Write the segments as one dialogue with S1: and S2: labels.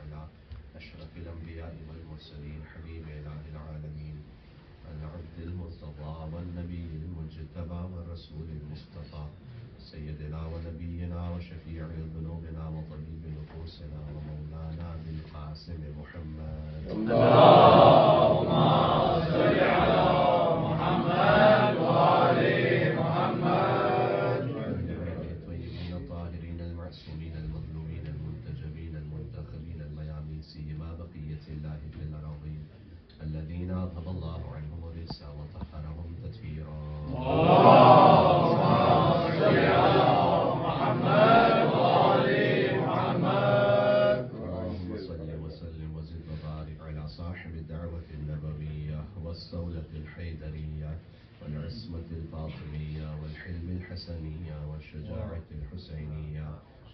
S1: وعلى أشرف الأنبياء والمرسلين حبيب إله العالمين العبد المرتضى والنبي المجتبى والرسول المصطفى سيدنا ونبينا وشفيع ذنوبنا وطبيب نفوسنا ومولانا بالقاسم محمد. اللهم صل على محمد وآل محمد. الطيبين الطاهرين المعصومين المظلومين المنتجبين المنتخبين الميامين سيما بقية الله في الأراضين الذين أذهب الله عنهم الرجس وطهرهم تطهيرا. اللهم صل على محمد وآل محمد. اللهم صل وسلم وزد وبارك على صاحب الدعوة النبوية والصولة الحيدرية والعصمة الفاطمية والحلم الحسنية والشجاعة الحسينية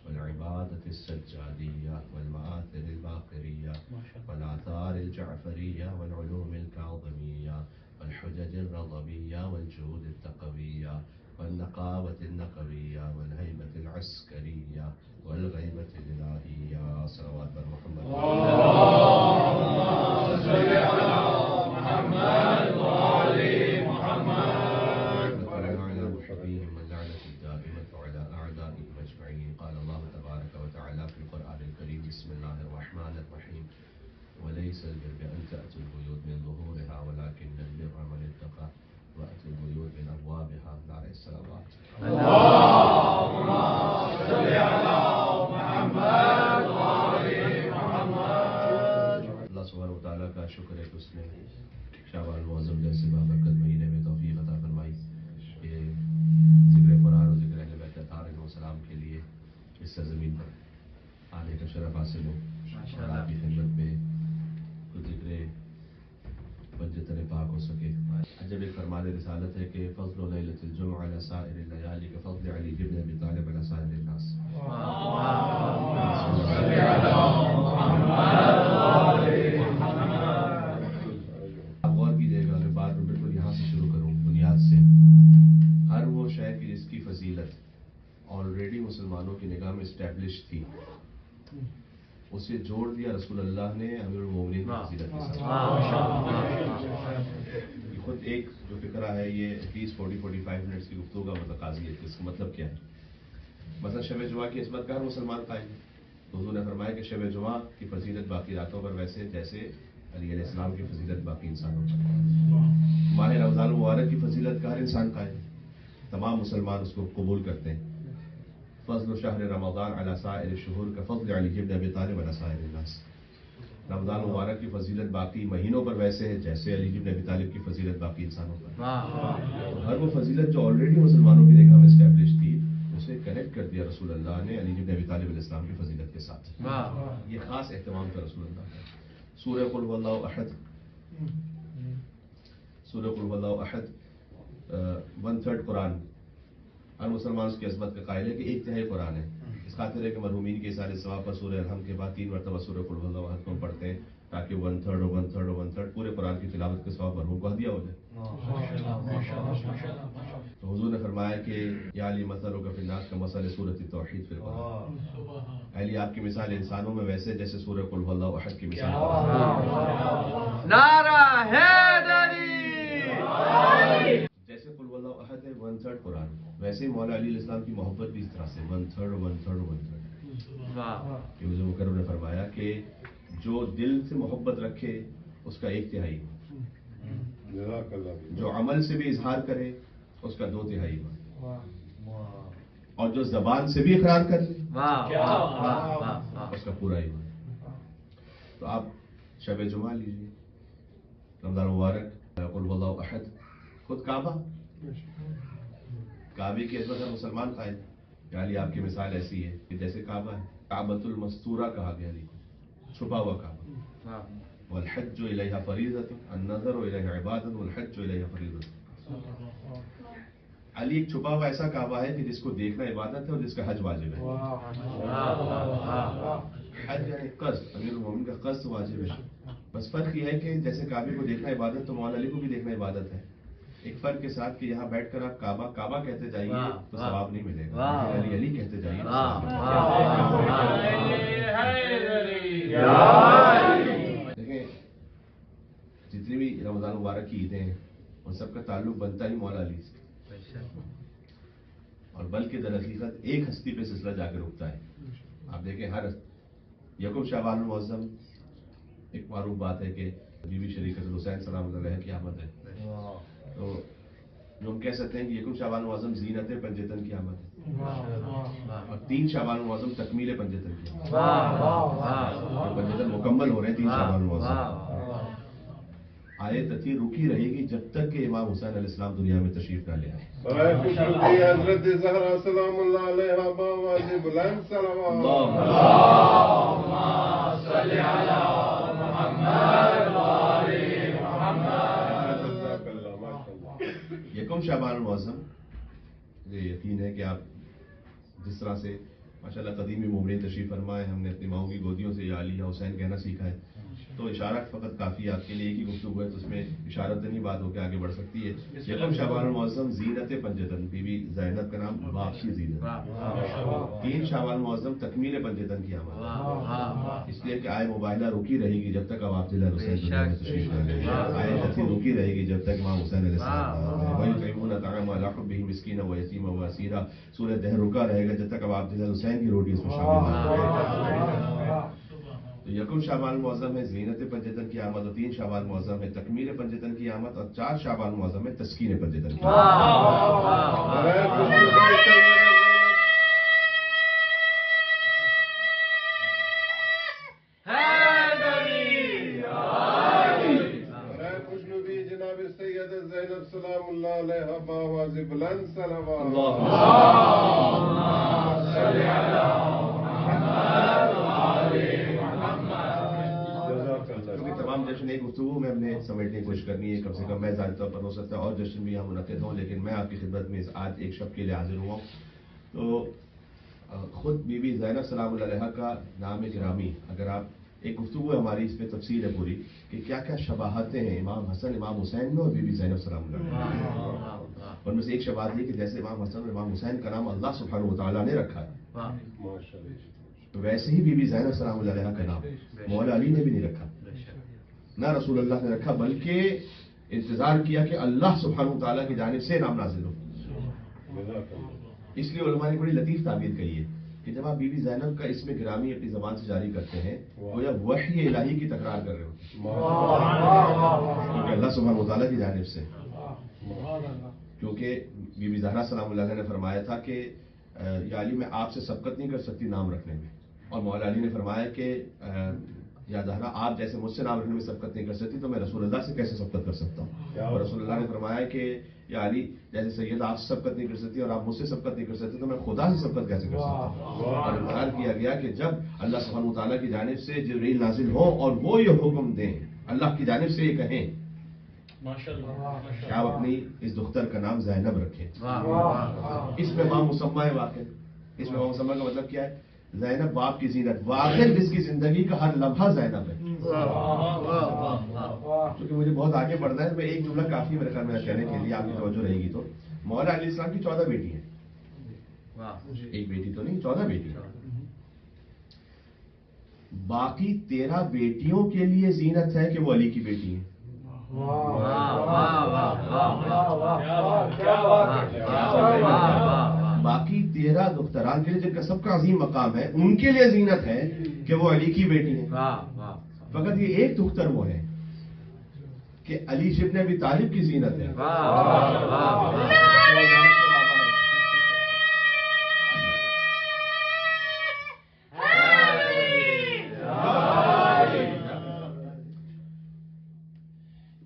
S1: والعبادة السجادية والمآثر الباقرية والآثار الجعفرية والعلوم الكاظمية والحجج الرضبية والجود التقوية والنقاوة النقوية والهيبة العسكرية والغيبة الإلهية. صلوات محمد. اللهم صل على محمد وآل محمد. وعلى محبيهم اللعنة الدائمة وعلى أعدائهم أجمعين. قال الله تبارك وتعالى في القرآن الكريم: بسم الله الرحمن الرحيم. وليس البر أن تأتوا البيوت من ظهورها ولكن البر من اتقى وأتوا البيوت من أبوابها. نعرہ الصلوات. اللهم صل على محمد وآل محمد. اللہ سبحانہ وتعالیٰ کا شکر ہے کہ اس نے شعبان المعظم جیسے بابرکت مہینے میں توفیق عطا فرمائی کہ ذکر قرآن اور ذکر اہل بیت اطہار علیہ السلام کے لیے اس سرزمین پر آنے کا شرف حاصل ہو اور آپ کی خدمت میں ذکر بنجتر پاک ہو سکے. عجب ایک فرمان رسالت ہے کہ فضل لیلۃ الجمعہ علی سائر اللیالی کفضل علی بن ابی طالب علی سائر الناس. آپ غور کیجیے گا کہ بات میں بالکل یہاں سے شروع کروں بنیاد سے. ہر وہ شے کی جس کی فضیلت آلریڈی مسلمانوں کی نگاہ میں اسٹیبلش تھی اسے جوڑ دیا رسول اللہ نے امیر المومنین کی فضیلت کے ساتھ. خود ایک جو فکرہ ہے یہ ایٹ لیسٹ 40-45 منٹس کی گفتگو کا متقاضی ہے. اس کا مطلب کیا ہے؟ مثلا شب جمعہ کی عصمت کا ہر مسلمان قائم ہے. حضور نے فرمایا کہ شب جمعہ کی فضیلت باقی راتوں پر ویسے جیسے علی علیہ السلام کی فضیلت باقی انسانوں پر. ماہ رمضان المبارک کی فضیلت کا ہر انسان قائم ہے. تمام مسلمان اس کو قبول کرتے ہیں. فضل شہر رمضان علی سائر الشہور کفضل علی بن ابی طالب علی سائر الناس. رمضان مبارک کی فضیلت باقی مہینوں پر ویسے ہے جیسے علی بن ابی طالب کی فضیلت باقی انسانوں پر. تو ہر وہ فضیلت جو آلریڈی مسلمانوں کی نگاہ میں اسٹیبلش تھی اسے کنیکٹ کر دیا رسول اللہ نے علی بن ابی طالب علیہ السلام کی فضیلت کے ساتھ. یہ خاص اہتمام تھا رسول اللہ کا. سورہ قل هو اللہ احد، سورہ قل هو اللہ احد 1/3 قرآن. ہر مسلمان اس کی عظمت کا قائل ہے کہ 1/3 قرآن ہے. اس خاطر ہے کہ مرحومین کے اظہار ثواب پر سورہ الحمد کے بعد 3 مرتبہ سورہ قل هو اللہ احد کو پڑھتے ہیں تاکہ 1/3 اور 1/3 اور 1/3 پورے قرآن کی تلاوت کے ثواب مرحوم کو ہدیہ ہو جائے. تو حضور نے فرمایا کہ یا علی مثلک فی الناس کمثل سورۃ التوحید فی القرآن. علی آپ کی مثال انسانوں میں ویسے جیسے سورہ قل هو اللہ احد کی مثال. نعرہ حیدری. جیسے قل هو اللہ احد ہے 1/3 قرآن، ویسے ہی مولا علی علیہ السلام کی محبت بھی اس طرح سے 1/3 اور 1/3 اور 1/3. کہ حضور مکرم نے فرمایا کہ جو دل سے محبت رکھے اس کا 1/3، جو عمل سے بھی اظہار کرے اس کا 2/3، اور جو زبان سے بھی اقرار کر لے اس کا پورا ایمان. تو آپ شب جمعہ لیجیے، رمضان مبارک، قل هو اللہ احد، خود کعبہ، کعبے کی عظمت ہر مسلمان قائل. یعنی آپ کی مثال ایسی ہے کہ جیسے کعبہ ہے، کعبۃ المستورہ کہا گیا علی کو، چھپا ہوا کعبہ. والحج الیہا فریضۃ، النظر الیہا عبادۃ والحج الیہا فریضۃ. علی ایک چھپا ہوا ایسا کعبہ ہے کہ جس کو دیکھنا عبادت ہے اور جس کا حج واجب ہے. حج یعنی قصد، امیر المومنین کا قصد واجب ہے. بس فرق یہ ہے کہ جیسے کعبے کو دیکھنا عبادت تو مولا علی کو بھی دیکھنا عبادت ہے. ایک فرق کے ساتھ کہ یہاں بیٹھ کر آپ کعبہ کعبہ کہتے جائیے تو ثواب نہیں ملے گا، علی علی کہتے جائیے. کی عیدیں ہیں ان سب کا تعلق بنتا ہی مولا علی سے، اور بلکہ در حقیقت ایک ہستی پہ سلسلہ جا کے رکتا ہے. آپ دیکھیں ہر یکم شعبان المعظم ایک معروف بات ہے کہ بی بی شریف حسن حسین سلام اللہ علیہ کی آمد ہے. تو جو ہم کہہ سکتے ہیں کہ یکم شعبان المعظم زینت پنجتن کی آمد ہے، اور 3 شعبان المعظم تکمیل پنجتن کی آمد. پنجتن مکمل ہو رہے ہیں 3 شعبان المعظم. آیت تھی رکی رہے گی جب تک کہ امام حسین علیہ السلام دنیا میں تشریف نہ لے آئے.
S2: حضرت زہرا سلام اللہ علیہا باواز بلند صلوات.
S3: اللہم صلی علی محمد و آل محمد.
S1: یکم شعبان المعظم یہ یقین ہے کہ آپ جس طرح سے ماشاءاللہ قدیمی مومنین تشریف فرمائے، ہم نے اپنی ماؤں کی گودیوں سے یا علی یا حسین کہنا سیکھا ہے، تو اشارت فقط کافی ہے. آپ کے لیے ایک ہی گفتگو ہے تو اس میں اشارت نہیں بات ہو کے آگے بڑھ سکتی ہے. یکم شعبان المعظم زینت پنجتن، بی بی زینب کا نام باپ کی زینت. 3 شعبان المعظم تکمیل پنجتن کی آمد، اس لیے کہ آئے مباہلہ رکی رہے گی جب تک اب آپ دلہ حسین دنیا میں تشریف نہ لے آئے. آئے تھی رکی رہے گی جب تک امام حسین علیہ السلام وَيُطْعِمُونَ الطَّعَامَ عَلَىٰ حُبِّهِ مِسْكِينًا وَيَتِيمًا وَأَسِيرًا. سورہ دہر رکا رہے گا جب تک اب آپ دلہ حسین کی روٹی اس میں شامل نہ. تو یکم شعبان المعظم ہے زینت پنجتن کی آمد، اور 3 شعبان المعظم ہے تکمیل پنجتن کی آمد، اور 4 شعبان المعظم ہے تسکین پنجتن کی آمد.
S2: خوشنودی جناب سید زینب سلام اللہ علیہا باواز بلند صلوات.
S3: صلی علی محمد و آل
S1: کیونکہ تمام جشن ایک گفتگو میں ہم نے سمیٹنے کی کوشش کرنی ہے، کم سے کم میں ذاتی طور پر ہو سکتا ہے اور جشن بھی یہاں منعقد ہوں، لیکن میں آپ کی خدمت میں آج ایک شب کے لیے حاضر ہوا. تو خود بی بی زینب سلام اللہ علیہ کا نام گرامی، اگر آپ ایک گفتگو ہے ہماری اس پہ تفصیل ہے پوری کہ کیا کیا شباہتیں ہیں امام حسن امام حسین میں اور بی بی زینب سلام اللہ علیہ. ان میں سے ایک شباہت یہ کہ جیسے امام حسن اور امام حسین کا نام اللہ سبحانہ و تعالیٰ نے رکھا ہے، تو ویسے ہی بی بی زینب سلام اللہ علیہ کا نام مولا علی نے بھی نہیں رکھا، نہ رسول اللہ نے رکھا، بلکہ انتظار کیا کہ اللہ سبحانہ و تعالیٰ کی جانب سے نام نازل ہو. اس لیے علماء نے بڑی لطیف تعبیر کہی ہے کہ جب آپ بی بی زینب کا اسم گرامی اپنی زبان سے جاری کرتے ہیں گویا وحی الہی کی تکرار کر رہے ہو، کیونکہ اللہ سبحانہ و تعالیٰ کی جانب سے. کیونکہ بی بی زہرا سلام اللہ علیہ نے فرمایا تھا کہ یا علی میں آپ سے سبقت نہیں کر سکتی نام رکھنے میں، اور مولا علی نے فرمایا کہ یا زہرا آپ جیسے مجھ سے نام رکھنے میں سبقت نہیں کر سکتی تو میں رسول اللہ سے کیسے سبقت کر سکتا ہوں. اور رسول اللہ نے فرمایا کہ یا علی جیسے سید آپ سے سبقت نہیں کر سکتی اور آپ مجھ سے سبقت نہیں کر سکتے تو میں خدا سے سبقت کیسے کر سکتا ہوں. اور اقرار کیا گیا کہ جب اللہ سبحانہ وتعالیٰ کی جانب سے جبریل نازل ہو اور وہ یہ حکم دیں، اللہ کی جانب سے یہ کہیں کہ آپ اپنی اس دختر کا نام زینب رکھیں، اس میں ماں مسمہ ہے واقع. اس میں ماں مسمہ کا مطلب کیا ہے؟ زینب باپ کی زینت، واقع جس کی زندگی کا ہر لمحہ زینب ہے. کیونکہ مجھے بہت آگے بڑھنا ہے، میں ایک جملہ کافی میرے خیال میں کہنے کے لیے آپ کی توجہ رہے گی. تو مولا علیہ السلام کی 14 بیٹی ہیں، ایک بیٹی تو نہیں 14 بیٹی ہیں. باقی 13 بیٹیوں کے لیے زینت ہے کہ وہ علی کی بیٹی ہیں. باقی 13 دختران کے لیے جن کا سب کا عظیم مقام ہے ان کے لیے زینت ہے کہ وہ علی کی بیٹی ہیں. فقط یہ ایک دختر وہ ہے کہ علی ابن ابی طالب کی زینت ہے.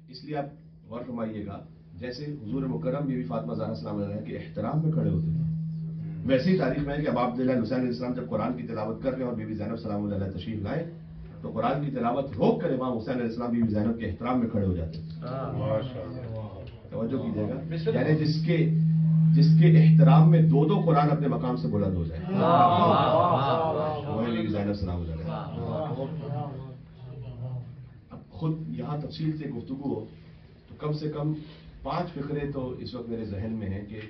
S1: اس لیے آپ غور فرمائیے گا جیسے حضور مکرم بی بی فاطمہ زہرا سلام علیہ کے احترام میں کھڑے ہوتے تھے، ویسے ہی تاریخ میں ہے کہ اب عبداللہ حسین علیہ السلام جب قرآن کی تلاوت کر رہے ہیں اور بی بی زینب سلام علیہ تشریف لائے تو قرآن کی تلاوت روک کر امام حسین علیہ السلام بی بی زینب کے احترام میں کھڑے ہو جاتے تھے. توجہ کیجیے گا، یعنی جس کے احترام میں 2 قرآن اپنے مقام سے بلند ہو جائے وہ ہے بی بی زینب سلام علیہ. اب خود یہاں تفصیل سے گفتگو ہو تو کم سے کم 5 فقرے تو اس وقت میرے ذہن میں ہیں کہ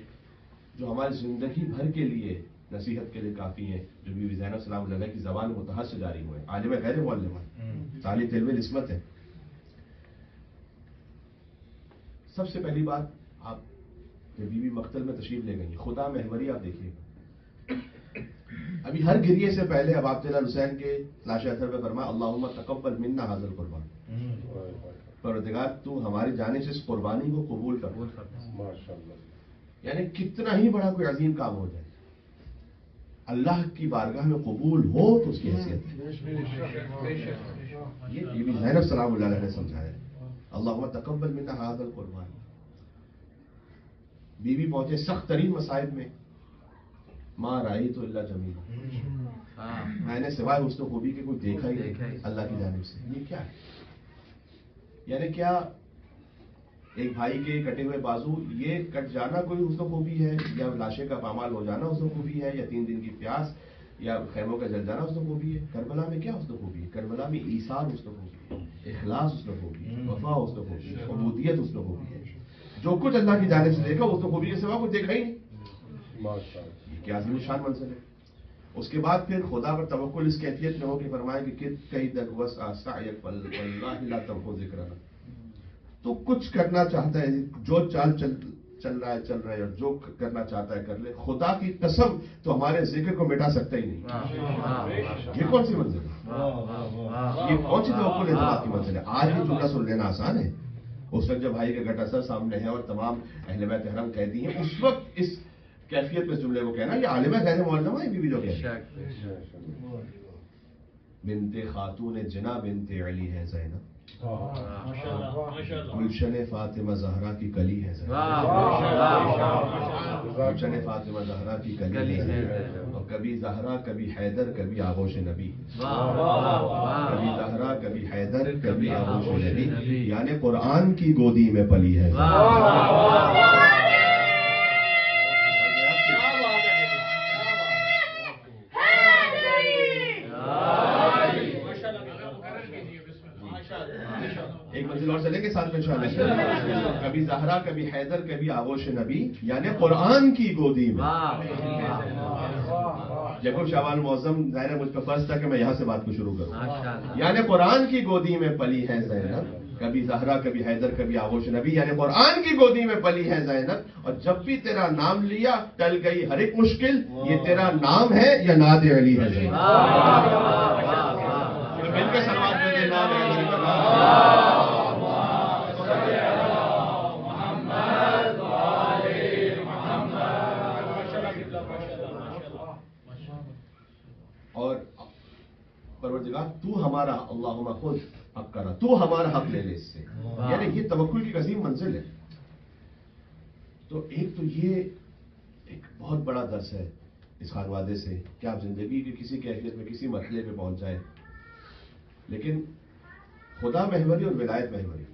S1: جو ہماری زندگی بھر کے لیے نصیحت کے لیے کافی ہیں، جو بی بی زینب سلام علیہ کی زبان مطہر سے جاری ہوئے. عالمہ غیر معلمہ، طالب علم نسبت ہے.
S4: سب سے پہلی بات، آپ بی بی مقتل میں تشریف لے گئی، خدا محوری آپ دیکھیے گا. ابھی ہر گریے سے پہلے اب آپ حسین کے لاش اثر پہ فرمایا اللہم تقبل منا ھذا القربان. پروردگار تو ہماری جانب سے اس قربانی کو قبول کر.
S2: ماشاءاللہ.
S4: یعنی کتنا ہی بڑا کوئی عظیم کام ہو جائے، اللہ کی بارگاہ میں قبول ہو تو اس کی حیثیت ہے. یہ بی بی زینب سلام اللہ علیہ نے سمجھایا اللہم تقبل منا ھذا القربان. بی بی پہنچے سخت ترین مصائب میں، ما رأیت الا جمیلا، میں نے سوائے حسن و خوبی کے کوئی دیکھا ہی نہیں اللہ کی جانب سے. یہ کیا ہے؟ یعنی کیا ایک بھائی کے کٹے ہوئے بازو یہ کٹ جانا کوئی حسن و خوبی ہے، یا لاشیں کا پامال ہو جانا حسن و خوبی ہے، یا 3 دن کی پیاس، یا خیموں کا جل جانا حسن و خوبی ہے؟ کربلا میں کیا حسن و خوبی ہے؟ کربلا میں ایثار حسن و خوبی ہے، اخلاص حسن و خوبی ہے، وفا حسن و خوبی ہے، عبودیت حسن و خوبی ہے. جو کچھ اللہ کی جانب سے دیکھا حسن و خوبی کے سوا کچھ دیکھا ہی نہیں. یہ کیا عظیم شان منزل ہے. اس کے بعد پھر خدا پر توکل اس کیفیت میں ہو کہ فرمائے کہ کئی دک وس سعیک واللہ لا تمحو ذکرنا. تو کچھ کرنا چاہتا ہے، جو چل رہا ہے اور جو کرنا چاہتا ہے کر لے. خدا کی قسم تو ہمارے ذکر کو مٹا سکتا ہی نہیں. یہ کون سی منزل ہے؟ یہ کون سی توکل اعتماد کی منزل ہے؟ آج یہ جملہ سن لینا آسان ہے. اس وقت جب بھائی کا گٹا سر سامنے ہے اور تمام اہل بیت احرام قیدی ہیں، اس وقت اس کیفیت میں جملے کو کہنا، یہ عالمہ غیر معلمہ ہے. بیوی جو کہتی ہے بنت خاتون جنا بنت علی ہے زینب، گلشن فاطمہ زہرا کی کلی ہے زینب، گلشن فاطمہ زہرا کی کلی ہے زینب. اور کبھی زہرا کبھی حیدر کبھی آغوش نبی، کبھی زہرا کبھی حیدر کبھی آغوش نبی، یعنی قرآن کی گودی میں پلی ہے. ایک منزل اور چلیں گے ساتھ میں انشاءاللہ. کبھی زہرا کبھی حیدر کبھی آغوش نبی، یعنی قرآن کی گودی میں. یکم شعبان معظم ظاہر مجھ پر فرض تھا کہ میں یہاں سے بات کو شروع کروں. یعنی قرآن کی گودی میں پلی ہے زینب، کبھی زہرا کبھی حیدر کبھی آغوش نبی، یعنی قرآن کی گودی میں پلی ہے زینب. اور جب بھی تیرا نام لیا ٹل گئی ہر ایک مشکل، یہ تیرا نام ہے یا ناد علی ہے زینب؟ مل کے سلوات دے دے ناد علی. اور پروردگار تو ہمارا اللہم خود حق کرا، تو ہمارا حق لے لے اس سے. یعنی یہ توکل کی عظیم منزل ہے. تو ایک تو یہ ایک بہت بڑا درس ہے اس خانوادے سے کہ آپ زندگی کی کسی کیفیت میں کسی مرحلے پہ پہنچ جائیں، لیکن خدا محوری اور ولایت محوری.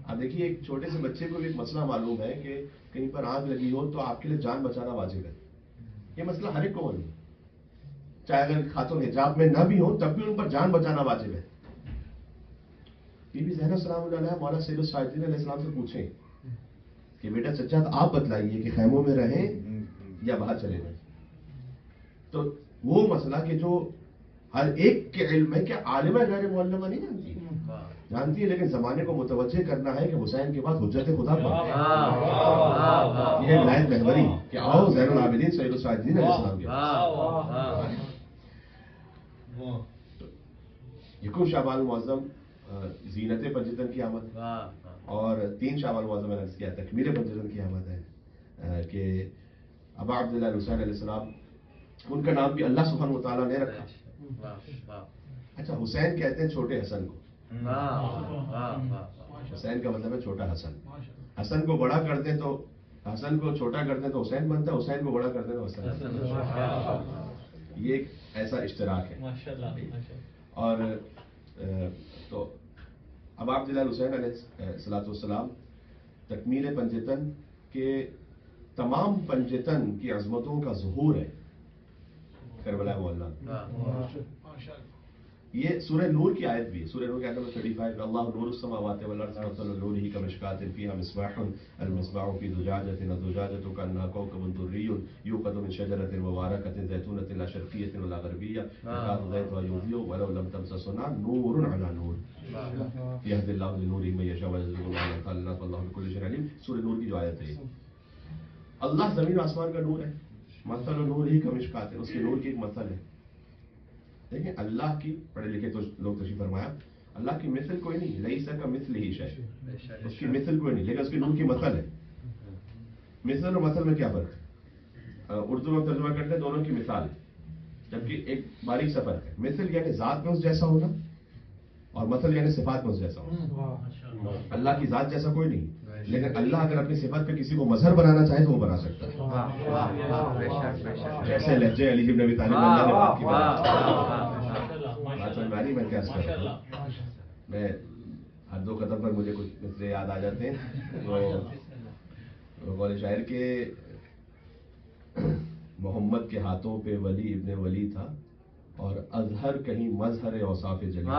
S4: آپ دیکھیے ایک چھوٹے سے بچے کو ایک مسئلہ معلوم ہے کہ کہیں پر آگ لگی ہو تو آپ کے لیے جان بچانا واجب ہے. یہ مسئلہ ہر ایک کو معلوم ہے، چاہے اگر خاتون حجاب میں نہ بھی ہو تب بھی ان پر جان بچانا واجب ہے. بی بی زینب سلام اللہ علیہ مولا سید الساجدین علیہ السلام سے پوچھیں کہ بیٹا سچا تو آپ بتلائیے کہ خیموں میں رہیں یا باہر چلے جائیں. تو وہ مسئلہ کہ جو ہر ایک کے علم ہے کہ عالمہ غیر معلمہ نہیں جانتی ہے، لیکن زمانے کو متوجہ کرنا ہے کہ حسین کے بعد حجت خدا پر یہ ہے ولایت محوری کہ آؤ زین العابدین سید الساجدین علیہ السلام کے یکم شعبان المعظم زینت پنجتن کی آمد، اور 3 شعبان المعظم میں نے عرض کیا تکمیل پنجتن کی آمد ہے کہ ابا عبداللہ حسین علیہ السلام، ان کا نام بھی اللہ سبحانہ وتعالیٰ نے رکھا. اچھا حسین کہتے ہیں چھوٹے حسن کو، حسین کا مطلب ہے چھوٹا حسن. حسن کو بڑا کر دیں تو حسن کو چھوٹا کر دیں تو حسین بنتا ہے، حسین کو بڑا کر دیں تو حسن. یہ ایک ایسا اشتراک ہے. اور تو اب عبداللہ حسین علیہ السلام تکمیل پنجتن کے تمام پنجتن کی عظمتوں کا ظہور ہے کربلا مولا. یہ سورہ نور کی آیت بھی ہے. سورہ نور کے آیت نمبر 35 اللہ نور السماوات والارض مثل نورہ کمشکاۃ فیہا مصباح المصباح فی زجاجۃ الزجاجۃ کأنہا کوکب دری یوقد من شجرۃ مبارکۃ زیتونۃ لا شرقیۃ ولا غربیہ یکاد زیتها یضیء ولو لم تمسسه نار نور علی نور یہدی اللہ لنورہ من یشاء ویضرب اللہ الامثال للناس واللہ بکل شیء علیم. سورہ نور کی جو آیت ہے اللہ زمین و آسمان کا نور ہے. مثل نورہ کمشکاۃ اس کے نور کی ایک مثل ہے. دیکھیں اللہ کی پڑھے لکھے تو لوگ تشریف فرمایا اللہ کی مثل کوئی نہیں لیس کمثلہ شیء اس کی مثل کوئی نہیں لیکن اس کی نور کی مثل ہے. مثل اور مثل میں کیا فرق ہے؟ اردو میں ترجمہ کرتے ہیں دونوں کی مثال جبکہ ایک باریک سا فرق ہے. مثل یعنی ذات میں اس جیسا ہونا اور مثل یعنی صفات میں اس جیسا ہونا. اللہ کی ذات جیسا کوئی نہیں لیکن اللہ اگر اپنی صفت پہ کسی کو مظہر بنانا چاہے تو وہ بنا سکتا ہے. جیسے لہجے علی بن ابی طالب اللہ نے بات کی بات سمجھ میں آ رہی. میں کیا کر رہا ہوں میں ہر دو قدم پر مجھے کچھ مثلے یاد آ جاتے ہیں. وہ قول شاعر کے محمد کے ہاتھوں پہ ولی ابن ولی تھا اور اظہر کہیں مظہر اوصاف جلی.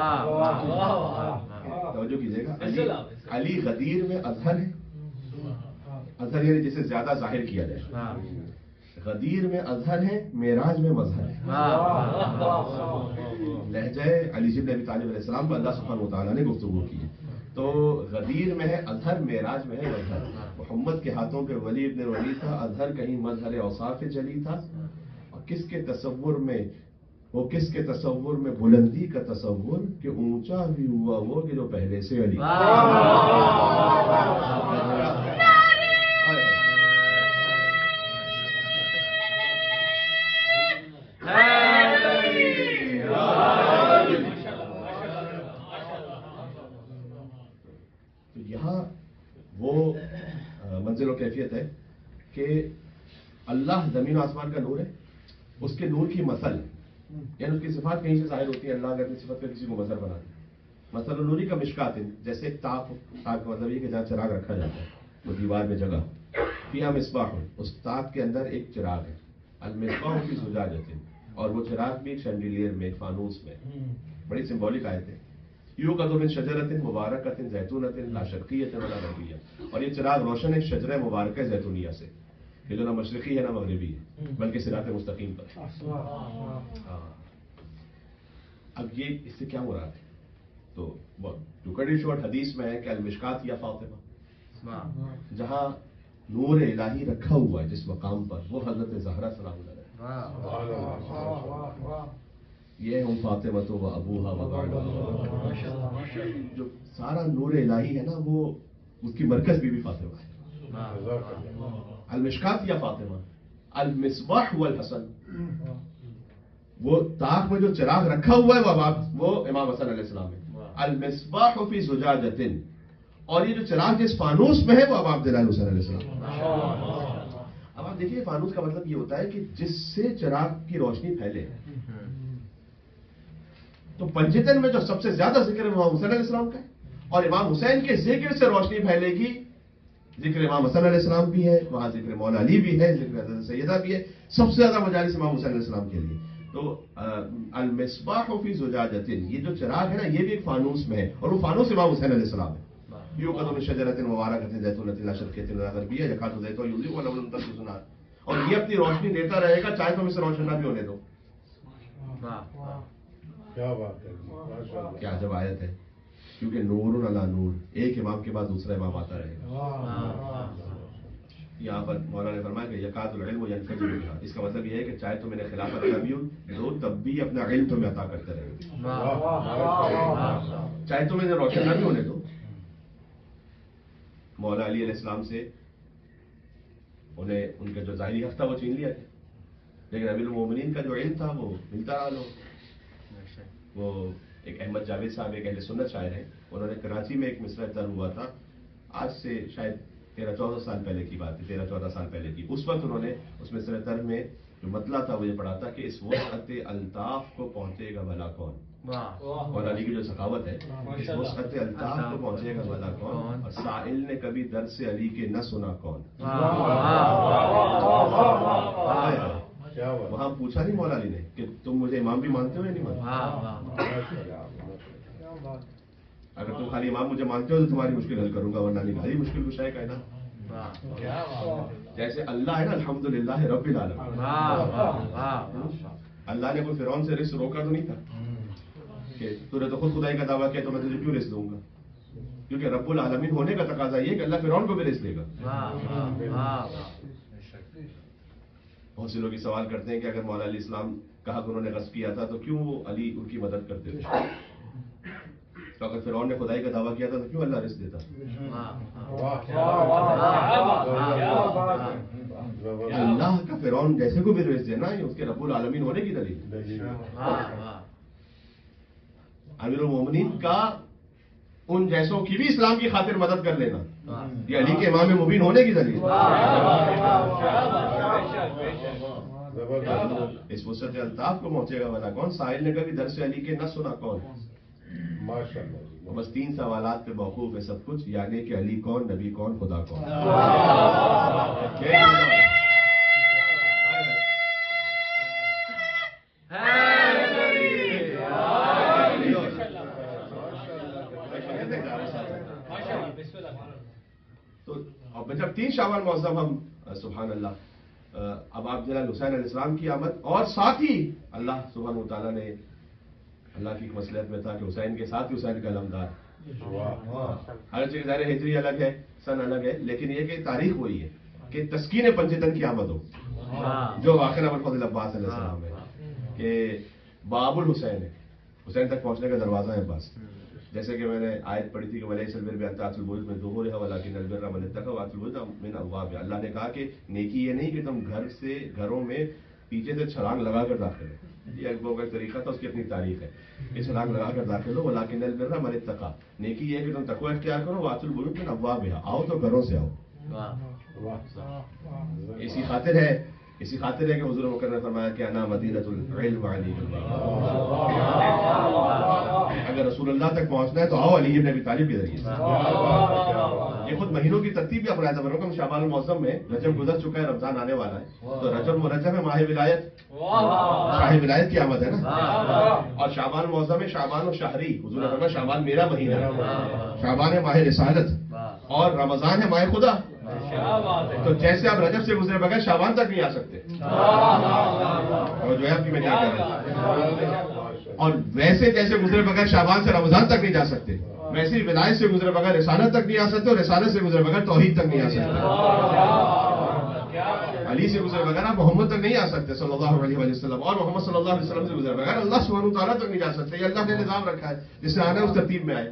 S4: توجہ کیجیے گا علی غدیر میں اظہر ہے. اظہر یعنی جسے زیادہ ظاہر کیا جائے. غدیر میں اظہر ہے معراج میں مظہر ہے. لہجہ علی بن ابی طالب علیہ السلام پر اللہ سبحانہ وتعالیٰ نے گفتگو کی ہے. تو غدیر میں ہے اظہر معراج میں ہے مظہر. محمد کے ہاتھوں پہ ولی ابن ولی تھا اظہر کہیں مظہر اوصاف جلی تھا. اور کس کے تصور میں وہ کس کے تصور میں بلندی کا تصور کہ اونچا بھی ہوا وہ کہ جو پہلے سے علی. تو یہاں وہ منزل و کیفیت ہے کہ اللہ زمین و آسمان کا نور ہے. اس کے نور کی مثل یعنی اس کی صفات کہیں سے ظاہر ہوتی ہے. اللہ اگر اپنی صفت پہ کسی کو مظہر بنا دے. مثل نوری کا مشکات جیسے ایک تاق کا مطلب یہ کہ جہاں چراغ رکھا جاتا ہے وہ دیوار میں جگہ فیہا مصباح اس تاق کے اندر ایک چراغ ہے. المصباح فی زجاجۃ اور وہ چراغ بھی ایک شینڈیلیئر میں ایک فانوس میں. بڑی سمبولک آیت ہے. یوقد من شجرۃ مبارکۃ زیتونۃ لا شرقیۃ ولا غربیہ اور یہ چراغ روشن ایک شجرہ مبارکہ زیتونیہ سے یہ جو نہ مشرقی ہے نہ مغربی ہے بلکہ صراط مستقیم پر. اب یہ اس سے کیا مراد ہے؟ تو ٹو کٹ اٹ شارٹ حدیث میں ہے کہ المشکات یا فاطمہ جہاں نور الہی رکھا ہوا ہے جس مقام پر وہ حضرت زہرا سلام اللہ یہ ہم فاطمہ تو و ابوہا و بعدہا. جو سارا نور الہی ہے نا وہ اس کی مرکز بھی فاطمہ ہے. المشکات یا فاطمہ المصباح والحسن وہ طاق میں جو چراغ رکھا ہوا ہے وہ امام حسن علیہ السلام ہے. المصباح فی زجاجۃ اور یہ جو چراغ جس فانوس میں ہے وہ امام جلال حسین علیہ السلام. اب آپ دیکھیے فانوس کا مطلب یہ ہوتا ہے کہ جس سے چراغ کی روشنی پھیلے. تو پنجتن میں جو سب سے زیادہ ذکر ہے امام حسین علیہ السلام کا ہے اور امام حسین کے ذکر سے روشنی پھیلے گی. ذکر امام حسن علیہ السلام بھی ہے وہاں ذکر مولا علی بھی ہے ذکر حضرت سیدہ بھی ہے. سب سے زیادہ مجالس امام حسین علیہ السلام کے لیے. تو المصباح فی زجاجۃ یہ جو چراغ ہے نا یہ بھی ایک فانوس میں ہے اور وہ فانوس امام حسین علیہ السلام ہے. یوقد من شجرۃ مبارکۃ زیتونۃ لا شرقیۃ ولا غربیہ یکاد زیتها یضیء ولو لم تمسسه نار اور یہ اپنی روشنی دیتا رہے گا چاہے تم اسے روشن نہ بھی ہونے دو.
S2: کیا بات ہے ماشاءاللہ.
S4: کیا عجب آیت ہے کیونکہ نور علی نور ایک امام کے بعد دوسرا امام آتا رہے گا. یہاں پر مولانا نے فرمایا کہ یکاد العلم ینفجر بها اس کا مطلب یہ ہے کہ چاہے تو میں نے خلافت عطا بھی دو تب بھی اپنا علم تمہیں عطا کرتے رہے گا چاہے تو میں نے روشن نہ بھی ہونے دو. مولا علی علیہ السلام سے انہیں ان کا جو ظاہری حق تھا وہ چھین لیا لیکن امیر المومنین کا جو علم تھا وہ ملتا رہا. لوگ وہ ایک احمد جاوید صاحب ایک اہل سنت شاعر ہیں انہوں نے کراچی میں ایک مصرع تر ہوا تھا آج سے شاید 13-14 سال پہلے کی بات ہے 13-14 سال پہلے کی. اس وقت انہوں نے اس مصرع تر میں جو مطلع تھا وہ یہ پڑھا تھا کہ اس وسعت الطاف کو پہنچے گا بھلا کون. مولا علی کی جو سخاوت ہے اس وسعت الطاف کو پہنچے گا بھلا کون اور سائل نے کبھی در سے علی کے نہ سنا کون. وہاں پوچھا نہیں مولا علی نے کہ تم مجھے امام بھی مانتے ہو یا نہیں مانتے. اگر تم خالی امام مجھے مانتے ہو تو تمہاری مشکل حل کروں گا، ورنہ نکالی مشکل کشا ہے کائنات. جیسے اللہ ہے نا الحمدللہ رب العالمین. اللہ نے کوئی فرعون سے رزق روکا تو نہیں تھا کہ تو نے تو خود خدائی کا دعویٰ کیا تو میں تجھے کیوں رزق دوں گا، کیونکہ رب العالمین ہونے کا تقاضا یہ کہ اللہ فرعون کو بھی رزق دے گا. بہت سے لوگ یہ سوال کرتے ہیں کہ اگر مولا علیہ السلام کا حق انہوں نے غصب کیا تھا تو کیوں وہ علی ان کی مدد کرتے تھے؟ تو اگر فرعون نے خدائی کا دعویٰ کیا تھا تو کیوں اللہ رزق دیتا؟ اللہ کا فرعون جیسے کو بھی رزق دینا ہے اس کے رب العالمین ہونے کی دلیل. امیر المومنین کا ان جیسوں کی بھی اسلام کی خاطر مدد کر لینا یہ علی کے امام مبین ہونے کی دلیل. اس وسعت الطاف کو پہنچے گا والا کون؟ سائل نے کبھی درس علی کے نہ سنا کون؟ بس 3 سوالات پہ موقوف ہے سب کچھ، یعنی کہ علی کون، نبی کون، خدا کون. تو اب جب 3 شعبان معظم ہم سبحان اللہ اب آپ جلال حسین علیہ السلام کی آمد اور ساتھ ہی اللہ سبحانہ وتعالیٰ نے اللہ کی مصلحت میں تھا کہ حسین کے ساتھ حسین کا علمدار. ہر چیز ظاہر ہجری الگ ہے، سن الگ ہے، لیکن یہ کہ تاریخ وہی ہے کہ تسکین پنجتن کی آمد ہو جو واقعہ ابوالفضل عباس علیہ السلام ہے کہ باب الحسین ہے، حسین تک پہنچنے کا دروازہ ہے بس. جیسے کہ میں نے آیت پڑھی تھی کہ ولیس البر بانتاۃ البیوت میں ظہور ہے ولکن البر من اتقى وآتى البیوت من ابوابها. اللہ نے کہا کہ نیکی یہ نہیں کہ تم گھروں میں پیچھے سے چھلانگ لگا کر داخل ہو، یہ ایک بہت طریقہ تھا، اس کی اپنی تاریخ ہے کہ چھلانگ لگا کر داخل ہو. ولکن البر من اتقى، نیکی یہ ہے کہ تم تقوی اختیار کرو. وآتى البیوت من ابوابها، آؤ تو گھروں سے آؤ. اسی خاطر ہے کہ حضور مکرم نے فرمایا کہ انا مدینۃ العلم علی اللہ. اگر رسول اللہ تک پہنچنا ہے تو آؤ علی ابن ابی طالب کے ذریعے سے. یہ خود مہینوں کی ترتیب بھی اپنا بنو کہ شعبان المعظم میں رجب گزر چکا ہے، رمضان آنے والا ہے، تو رجب مرجب ہے، ماہ ولایت، شاہ ولایت کی آمد ہے نا. اور شعبان المعظم ہے شعبان و شہری، حضور نے فرمایا شعبان میرا مہینہ ہے، شعبان ہے ماہ رسالت اور رمضان ہے ماہ خدا. تو جیسے آپ رجب سے گزرے بغیر شعبان تک نہیں آ سکتے، اور جو ہے آپ کی میں کیا کر رہا ہوں، اور ویسے جیسے گزرے بغیر شعبان سے رمضان تک نہیں جا سکتے، ویسے ہی ولایت سے گزرے بغیر رسالت تک نہیں آ سکتے، اور رسالت سے گزرے بغیر توحید تک نہیں آ سکتے. علی سے گزرے بغیر آپ محمد تک نہیں آ سکتے صلی اللہ علیہ وسلم، اور محمد صلی اللہ علیہ وسلم سے گزرے بغیر اللہ سبحانہ وتعالیٰ تک نہیں جا سکتے. یہ اللہ نے نظام رکھا ہے، جس سے آنا اس ترتیب میں آئے.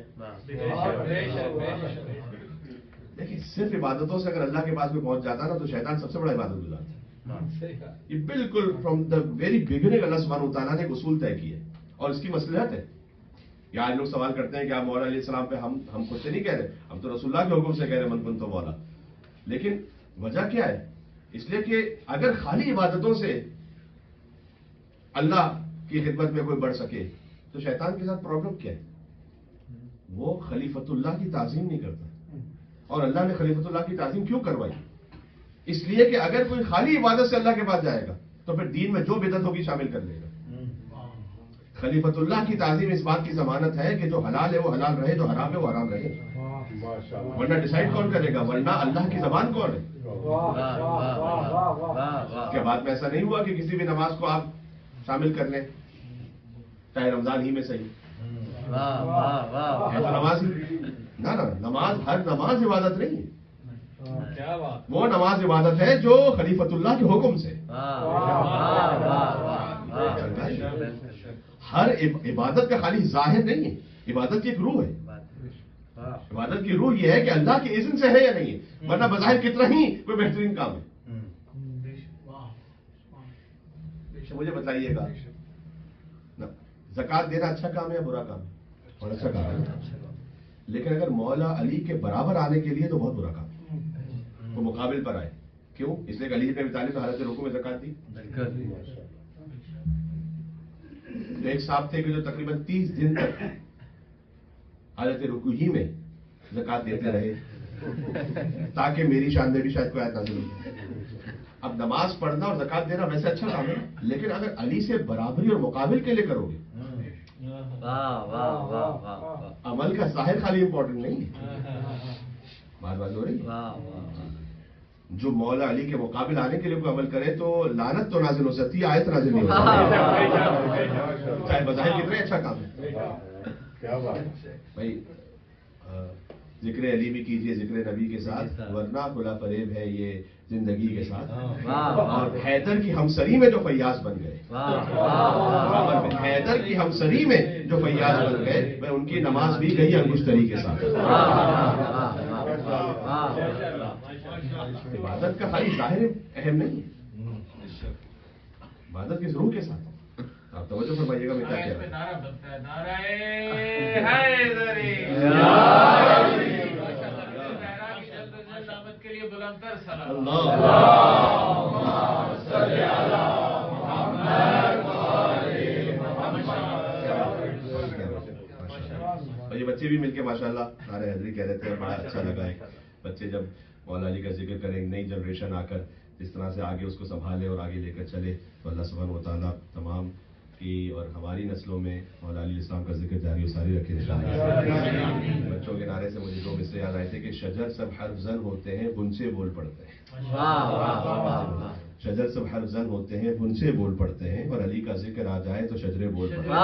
S4: دیکھیں صرف عبادتوں سے اگر اللہ کے پاس میں پہنچ جاتا نا تو شیطان سب سے بڑا عبادت گزار ہے. یہ بالکل فرام دا ویری بگننگ اللہ سبحانہ وتعالیٰ نے ایک اصول طے کیا ہے اور اس کی مصلحت ہے. یا لوگ سوال کرتے ہیں کہ آپ مولا علیہ السلام پہ ہم خود سے نہیں کہہ رہے، ہم تو رسول اللہ کے حکم سے کہہ رہے من کنت مولا. لیکن وجہ کیا ہے؟ اس لیے کہ اگر خالی عبادتوں سے اللہ کی خدمت میں کوئی بڑھ سکے تو شیطان کے ساتھ پرابلم کیا ہے؟ وہ خلیفۃ اللہ کی تعظیم نہیں کرتا. اور اللہ نے خلیفۃ اللہ کی تعظیم کیوں کروائی؟ اس لیے کہ اگر کوئی خالی عبادت سے اللہ کے پاس جائے گا تو پھر دین میں جو بدعت ہوگی شامل کر لے گا. خلیفۃ اللہ کی تعظیم اس بات کی ضمانت ہے کہ جو حلال ہے وہ حلال رہے، جو حرام ہے وہ حرام رہے. ورنہ ڈیسائیڈ کون کرے گا؟ ورنہ اللہ کی زبان کون ہے؟ کیا بات میں ایسا نہیں ہوا کہ کسی بھی نماز کو آپ شامل کر لیں چاہے رمضان ہی میں صحیح؟ نماز نہ نماز ہر نماز عبادت نہیں ہے. وہ نماز عبادت ہے جو خلیفۃ اللہ کے حکم سے. ہر عبادت کا خالی ظاہر نہیں ہے، عبادت کی ایک روح ہے. عبادت کی روح یہ ہے کہ اللہ کے اذن سے ہے یا نہیں ہے، ورنہ بظاہر کتنا ہی کوئی بہترین کام ہے. مجھے بتائیے گا زکوٰۃ دینا اچھا کام ہے یا برا کام ہے؟ اور اچھا کام ہے، لیکن اگر مولا علی کے برابر آنے کے لیے تو بہت برا کام ہے. وہ مقابل پر آئے، کیوں؟ اس لیے کہ علی بن ابی طالب حالت رکوع میں زکوٰۃ دی. تو ایک صاحب تھے کہ جو تقریباً 30 دن تک حالت رکوع ہی میں زکوٰۃ دیتے رہے تاکہ میری شان میں بھی شاید کوئی آیت نازل ہو. اب نماز پڑھنا اور زکوٰۃ دینا ویسے اچھا کام ہے، لیکن اگر علی سے برابری اور مقابل کے لیے کرو گے. اب عمل کا ظاہر خالی امپورٹنٹ نہیں ہے. بات ہو رہی ہے. جو مولا علی کے مقابل آنے کے لیے کوئی عمل کرے تو لعنت تو نازل ہو سکتی ہے, آیت نازل نہیں ہو سکتی, چاہے بظاہر کتنا اچھا کام ہے.
S2: کیا بات ہے
S4: بھائی ذکر علی بھی کیجئے ذکر نبی کے ساتھ, ورنہ کھلا فریب ہے یہ زندگی کے ساتھ. اور حیدر کی ہمسری میں جو فیاض بن گئے, حیدر کی ہمسری میں جو فیاض بن گئے, میں ان کی نماز بھی گئی انگشتری کے ساتھ. عبادت کا خالی ظاہر اہم نہیں ہے, عبادت کی ضرور کے ساتھ. آپ توجہ فرمائیے گا میں کیا کہہ رہا ہوں. یہ بچے بھی مل کے ماشاءاللہ نعرہ حیدری کہہ رہے تھے, بڑا اچھا لگا ہے. بچے جب مولا علی کا ذکر کریں, نئی جنریشن آ کر جس طرح سے آگے اس کو سنبھالے اور آگے لے کر چلے, تو اللہ سبحانہ و تعالیٰ تمام کی اور ہماری نسلوں میں مولا علی السلام کا ذکر جاری و ساری رکھے. بچوں کے نعرے سے مجھے دو مصرے یاد آئے تھے کہ شجر سب حرف زن ہوتے ہیں, بن سے بول پڑتے ہیں. شجر سب حرف زن ہوتے ہیں, بن سے بول پڑتے ہیں, اور علی کا ذکر آ جائے تو شجرے بول پڑتے ہیں.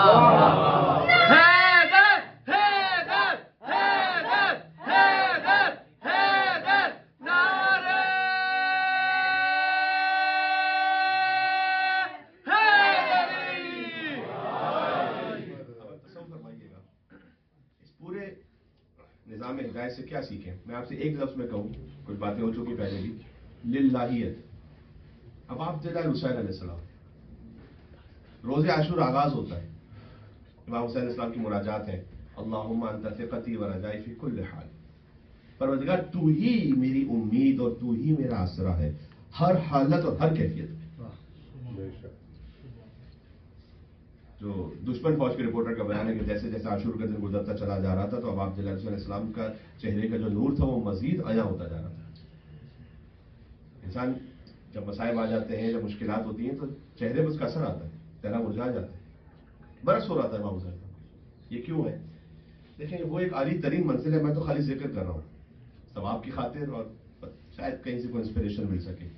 S4: نظام ہدایت سے کیا سیکھیں؟ میں آپ سے ایک لفظ میں کہوں, کچھ باتیں ہو چکی پہلے بھی, للہیت. اب آپ حسین علیہ السلام, روز عاشور آغاز ہوتا ہے, امام حسین علیہ السلام کی مناجات ہیں, اللہم انت ثقتی و رجائی فی کل حال. پروردگار تو ہی میری امید اور تو ہی میرا آسرا ہے ہر حالت اور ہر کیفیت میں. جو دشمن فوج کے رپورٹر کا بیان ہے کہ جیسے جیسے عاشور کا دن گزرتا چلا جا رہا تھا تو اب آپ علیہ السلام کا چہرے کا جو نور تھا وہ مزید عیاں ہوتا جا رہا تھا. انسان جب مصائب آ جاتے ہیں, جب مشکلات ہوتی ہیں تو چہرے پر اس کا اثر آتا ہے, چہرہ مرجھا جاتا ہے, برس ہو رہا تھا امام حسین. یہ کیوں ہے؟ دیکھیں وہ ایک عالی ترین منزل ہے, میں تو خالی ذکر کر رہا ہوں ثواب کی خاطر, اور شاید کہیں سے کوئی انسپریشن مل سکے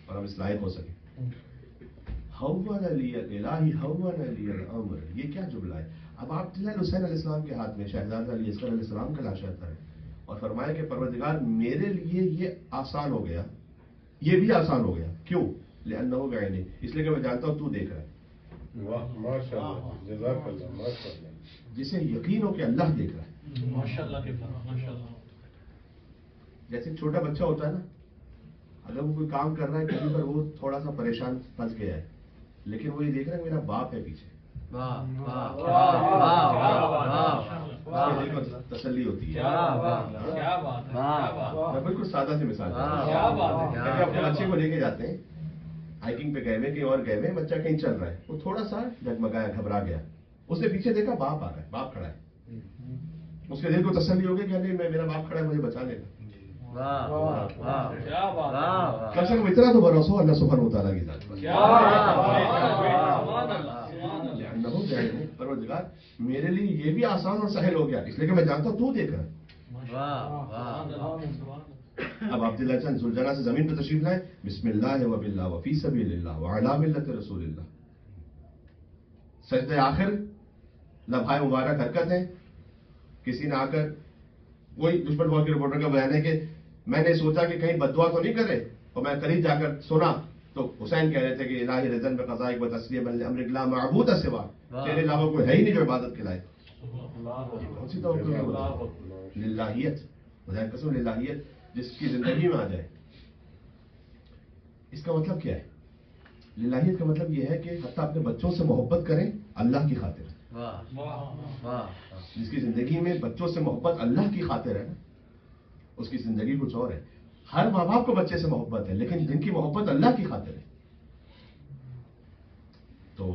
S4: اور ہم اس لائق ہو سکیں. ہون علی الہی ہون علی الامر, یہ کیا جملہ ہے؟ اب آپ حسین علیہ السلام کے ہاتھ میں شہزادہ علی اصغر علیہ السلام کا لاشا ہے, اور فرمایا کہ پروردگار میرے لیے یہ آسان ہو گیا, یہ بھی آسان ہو گیا. کیوں؟ لأنہ بعینی, اس لیے کہ میں جانتا ہوں تو دیکھ رہا ہے.
S2: واہ ماشاءاللہ, جزاک اللہ, ماشاءاللہ.
S4: جسے یقین ہو کہ اللہ دیکھ رہا ہے.
S3: ماشاءاللہ.
S4: جیسے ایک چھوٹا بچہ ہوتا ہے نا, اگر وہ کوئی کام کر رہا ہے کہیں پر وہ تھوڑا سا پریشان پھنس گیا ہے, لیکن وہ یہ دیکھ رہا ہے میرا باپ ہے پیچھے, تسلی ہوتی ہے. میں بالکل سادہ سی مثال اپنے بچے کو لے کے جاتے ہیں, ہائکنگ پہ گئے ہوئے کہیں اور گئے ہوئے, بچہ کہیں چل رہا ہے, وہ تھوڑا سا ڈگمگایا, گھبرا گیا, اس نے پیچھے دیکھا باپ آ رہا ہے, باپ کھڑا ہے, اس کے دل کو تسلی ہو گئی کہ نہیں میرا باپ کھڑا ہے, مجھے بچا لے گا. کم سے کم اتنا تو بھروسہ ہو اللہ سبحانہ و تعالیٰ کی ذات پر. پروردگار میرے لیے یہ بھی آسان اور سہل ہو گیا, اس لیے کہ میں جانتا ہوں تو دیکھ رہا ہے. اب عبداللہ چند زلجانہ سے زمین پہ تشریف لائے, بسم اللہ و باللہ و فی سبیل اللہ و علی ملت رسول اللہ. سجدہ آخر لمحہ مبارک حرکت ہے. کسی نے آ کر, وہی دشمن فوج کے رپورٹر کا بیان ہے کہ میں نے سوچا کہ کہیں بددعا تو نہیں کر رہے, اور میں قریب جا کر سنا تو حسین کہہ رہے تھے کہ الہی رضن بقضائک و تسلیم امرک لا معبود سوا, تیرے علاوہ کوئی ہے ہی نہیں جو عبادت کے لائق. کون سی توقع؟ للہیت, بجائے قسم للہیت جس کی زندگی میں آ جائے. اس کا مطلب کیا ہے؟ للہیت کا مطلب یہ ہے کہ حتیٰ اپنے بچوں سے محبت کریں اللہ کی خاطر. جس کی زندگی میں بچوں سے محبت اللہ کی خاطر ہے نا, اس کی زندگی کچھ اور ہے. ہر ماں باپ کو بچے سے محبت ہے, لیکن جن کی محبت اللہ کی خاطر ہے, تو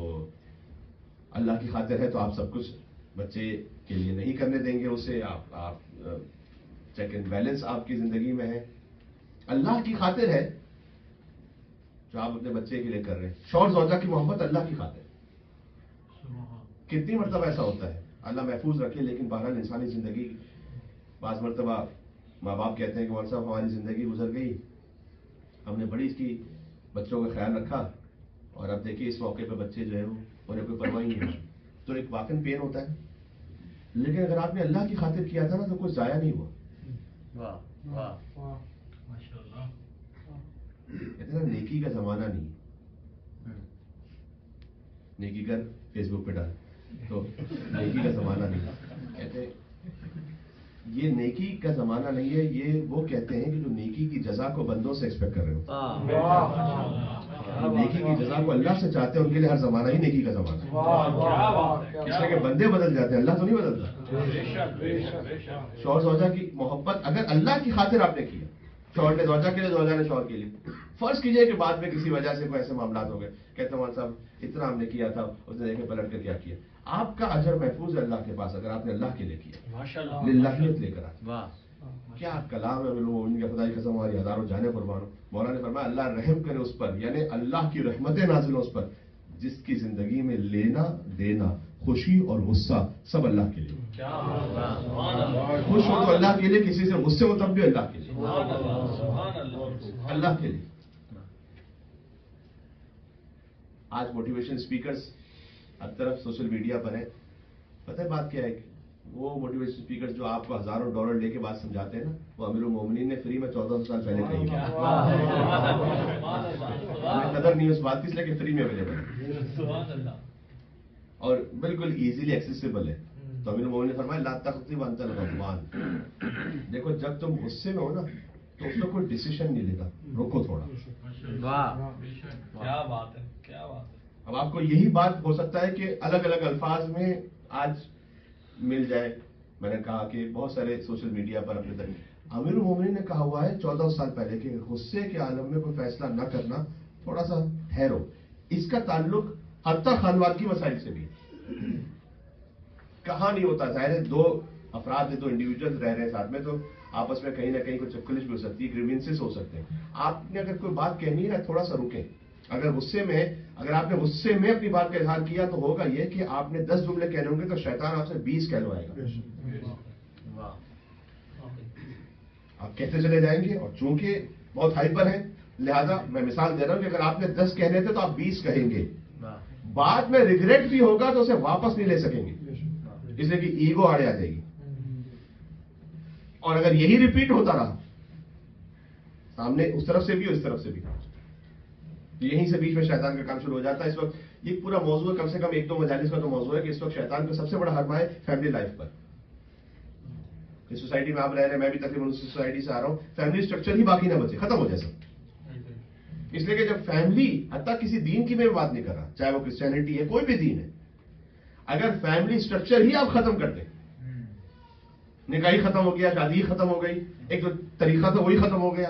S4: اللہ کی خاطر ہے تو آپ سب کچھ بچے کے لیے نہیں کرنے دیں گے اسے. آپ چیک اینڈ بیلنس آپ کی زندگی میں ہے. اللہ کی خاطر ہے جو آپ اپنے بچے کے لیے کر رہے ہیں. شوہر زوجہ کی محبت اللہ کی خاطر. کتنی مرتبہ ایسا ہوتا ہے اللہ محفوظ رکھے. لیکن بہرحال انسانی زندگی بعض مرتبہ ماں باپ کہتے ہیں کہ مولوی صاحب ہماری زندگی گزر گئی, ہم نے بڑی اس کی بچوں کا خیال رکھا, اور اب دیکھیے اس موقع پہ بچے جو ہے وہ انہیں کوئی پرواہ نہیں ہے. تو ایک واقعی پین ہوتا ہے, لیکن اگر آپ نے اللہ کی خاطر کیا تھا نا تو کچھ ضائع نہیں ہوا. کہتے ہیں نیکی کا زمانہ نہیں, نیکی کر فیس بک پہ ڈال, تو نیکی کا زمانہ نہیں. کہتے ہیں یہ نیکی کا زمانہ نہیں ہے, یہ وہ کہتے ہیں کہ جو نیکی کی جزا کو بندوں سے ایکسپیکٹ کر رہے ہو. نیکی کی جزا کو اللہ سے چاہتے ہیں, ان کے لیے ہر زمانہ ہی نیکی کا زمانہ ہے. اس لیے کہ بندے بدل جاتے ہیں, اللہ تو نہیں بدلتا. شوہر زوجہ کی محبت اگر اللہ کی خاطر آپ نے کیا, شوہر نے زوجہ کے لیے, زوجہ نے شوہر کے لیے, فرض کیجئے کہ بعد میں کسی وجہ سے کوئی ایسے معاملات ہو گئے, کہتے ہیں صاحب اتنا ہم نے کیا تھا, اس نے دیکھے پلٹ کر کیا کیا. آپ کا اجر محفوظ ہے اللہ کے پاس اگر آپ نے اللہ کے لیے کیا, للہیت لے کر آئے. کیا کلام ہے لوگوں, ان کی خدا کی قسم ہماری ہزاروں جانے قربان. مولا نے فرمایا اللہ رحم کرے اس پر, یعنی اللہ کی رحمتیں نازل ہو اس پر جس کی زندگی میں لینا دینا خوشی اور غصہ سب اللہ کے لیے. خوش ہو تو اللہ کے لیے, کسی سے غصے ہو تب بھی اللہ کے لیے, اللہ کے لیے. آج موٹیویشن اسپیکرز ہر طرف سوشل میڈیا پر ہیں. پتہ ہے بات کیا ہے, وہ موٹیویشن اسپیکرز جو آپ کو ہزاروں ڈالر لے کے بات سمجھاتے ہیں نا, وہ امیر المومنین نے فری میں 1400 سال پہلے کہی. ہمیں قدر نہیں اس بات کی, اس لیے کہ فری میں اویلیبل ہے اور بالکل ایزیلی ایکسیسیبل ہے. تو امیر المومنین نے فرمایا لا تختی وانت الغضبان. دیکھو جب تم غصے میں ہو نا تو اس میں کوئی ڈیسیشن نہیں لیتا, رکو تھوڑا.
S3: کیا بات ہے, کیا بات ہے.
S4: اب آپ کو یہی بات ہو سکتا ہے کہ الگ الگ الفاظ میں آج مل جائے. میں نے کہا کہ بہت سارے سوشل میڈیا پر اپنے طریقے امیر المومنین نے کہا ہوا ہے 1400 سال پہلے کہ غصے کے عالم میں کوئی فیصلہ نہ کرنا, تھوڑا سا ٹھہرو. اس کا تعلق حتیٰ خانواد کی مسائل سے بھی کہاں نہیں ہوتا. ظاہر ہے دو افراد ہیں, دو انڈیویجولز رہ رہے ہیں ساتھ میں, تو آپس میں کہیں نہ کہیں کوئی چپکلش بھی ہو سکتی ہے, گریوینسز ہو سکتے ہیں. آپ نے اگر کوئی بات کہنی ہے تھوڑا سا رکیں. اگر غصے میں, اگر آپ نے غصے میں اپنی بات کا اظہار کیا تو ہوگا یہ کہ آپ نے 10 جملے کہنے ہوں گے تو شیطان آپ سے 20 کہلوائے گا. آپ کہتے چلے جائیں گے, اور چونکہ بہت ہائپر ہیں لہذا میں مثال دے رہا ہوں کہ اگر آپ نے 10 کہنے تھے تو آپ 20 کہیں گے. بعد میں ریگریٹ بھی ہوگا تو اسے واپس نہیں لے سکیں گے, اس لیے کہ ایگو آڑے آ جائے گی. اور اگر یہی ریپیٹ ہوتا رہا سامنے اس طرف سے بھی اور اس طرف سے بھی, تو یہیں سے بیچ میں شیطان کا کام شروع ہو جاتا ہے. اس وقت یہ پورا موضوع ہے, کم سے کم 1-2 مجالس کا تو موضوع ہے کہ اس وقت شیطان کا سب سے بڑا حربہ ہے فیملی لائف پر. اس سوسائٹی میں آپ رہ رہے ہیں, میں بھی تقریباً اس سوسائٹی سے آ رہا ہوں, فیملی اسٹرکچر ہی باقی نہ بچے, ختم ہو جائے سب. اس لیے کہ جب فیملی, حتیٰ کسی دین کی میں بات نہیں کر رہا, چاہے وہ کرسچینٹی ہے کوئی بھی دین ہے, اگر فیملی اسٹرکچر ہی آپ ختم کر دیں, نکاح ختم ہو گیا, شادی ختم ہو گئی, ایک جو طریقہ تھا وہی ختم ہو گیا.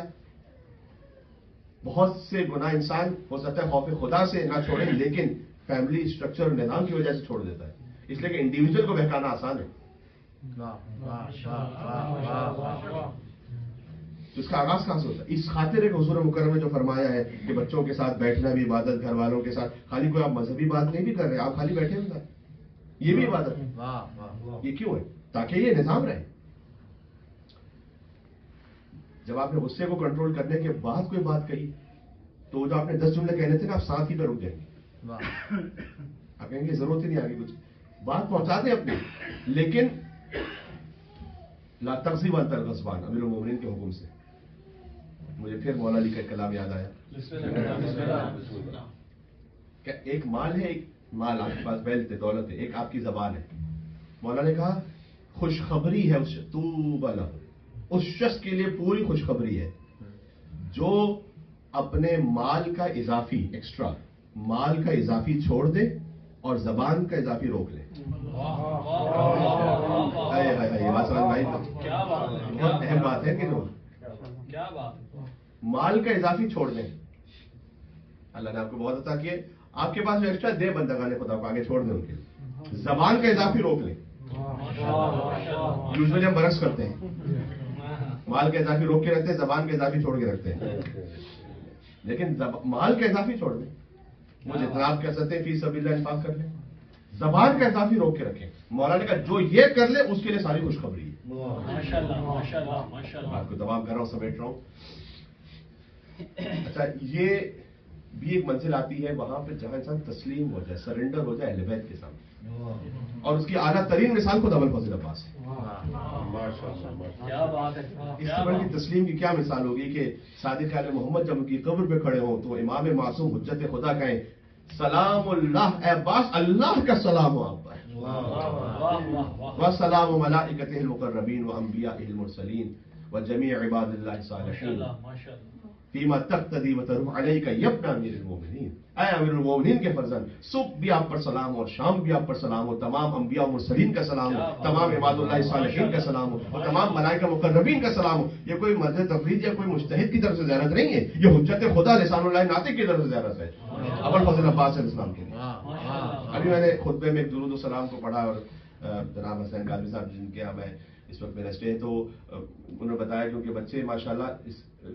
S4: بہت سے گناہ انسان ہو سکتا ہے خوف خدا سے نہ چھوڑے, لیکن فیملی اسٹرکچر اور نظام کی وجہ سے چھوڑ دیتا ہے. اس لیے کہ انڈیویجول کو بہکانا آسان ہے. تو اس کا آغاز کہاں سے ہوتا ہے؟ اس خاطر ایک حضور مکرم نے جو فرمایا ہے کہ بچوں کے ساتھ بیٹھنا بھی عبادت, گھر والوں کے ساتھ, خالی کوئی آپ مذہبی بات نہیں بھی کر رہے, آپ خالی بیٹھے ہوئے ہیں, یہ بھی عبادت ہے. یہ کیوں ہے؟ تاکہ یہ نظام رہے. جب آپ نے غصے کو کنٹرول کرنے کے بعد کوئی بات کہی تو جو آپ نے 10 جملے کہنے تھے نا, آپ ساتھ ہی پہ رک جائیں گے. آپ کہیں گے ضرورت ہی نہیں آگے کچھ بات پہنچا دیں اپنی, لیکن لا تغضی وانت الغضبان, امیر المومنین کے حکم سے. مجھے پھر مولا علی کا کلام یاد آیا. کہ ایک مال ہے, ایک مال آپ کے پاس ویلتھ ہے, دولت ہے, ایک آپ کی زبان ہے. مولا نے کہا خوشخبری ہے اس طوبی لہ, اس شخص کے لیے پوری خوشخبری ہے جو اپنے مال کا اضافی, ایکسٹرا مال کا اضافی چھوڑ دے اور زبان کا اضافی روک لے. بہت اہم بات ہے کہ
S3: کیا بات,
S4: مال کا اضافی چھوڑ دیں. اللہ نے آپ کو بہت عطا کیے, آپ کے پاس جو ایکسٹرا دے بندگان خدا کو آگے چھوڑ دیں ان کے لیے. زبان کا اضافی روک لیں. یوزلی ہم برعکس کرتے ہیں, مال کا اضافی روک کے رکھتے ہیں, زبان کا اضافی چھوڑ کے رکھتے ہیں. لیکن مال کا اضافی چھوڑ دیں, وہ جتنا آپ کہہ سکتے ہیں فی سبیل اللہ انفاق کر لیں. زبان کا اضافی روک کے رکھیں. مولا نے کہا جو یہ کر لے اس کے لیے ساری خوشخبری ہے.
S3: ماشاءاللہ ماشاءاللہ ماشاءاللہ.
S4: بات کو تمام کر رہا ہوں, سمیٹ رہا ہوں. اچھا, یہ بھی ایک منزل آتی ہے وہاں پہ جہاں انسان تسلیم ہو جائے, سرنڈر ہو جائے اہل بیت کے سامنے, اور اس کی اعلیٰ ترین مثال خود ابو الفضل عباس ہے.
S3: کیا بات ہے,
S4: اس سے بڑی تسلیم کی کیا مثال ہوگی کہ صادق آل محمد جب ان کی قبر پہ کھڑے ہوں تو امام معصوم حجت خدا کہیں سلام اللہ اے عباس, اللہ کا سلام ہو آپ پر, وسلام ملائکتہ المقربین وانبیائہ المرسلین وجمیع عباد اللہ الصالحین
S3: ماشاءاللہ.
S4: فیما تقتدی وتروح علیک یا ابن امیر المومنین, اے امیر المومنین کے فرزند, صبح بھی آپ پر سلام ہو اور شام بھی آپ پر سلام ہو, تمام انبیاء و مرسلین کا سلام ہو, تمام عباد اللہ الصالحین کا سلام ہو, اور تمام ملائکہ مقربین کا سلام ہو. یہ کوئی مرض تفرید یا کوئی مجتہد کی طرف سے زیارت نہیں ہے, یہ حجت خدا لسان اللہ ناطق کی طرف سے زیارت ہے ابو الفضل عباس علیہ السلام کے لیے. ابھی میں نے خطبے میں ایک درود و سلام کو پڑھا, اور جناب حسین قادری صاحب جن کے یہاں میں اس وقت میرا اسٹے ہے, تو انہوں نے بتایا کیونکہ بچے ماشاءاللہ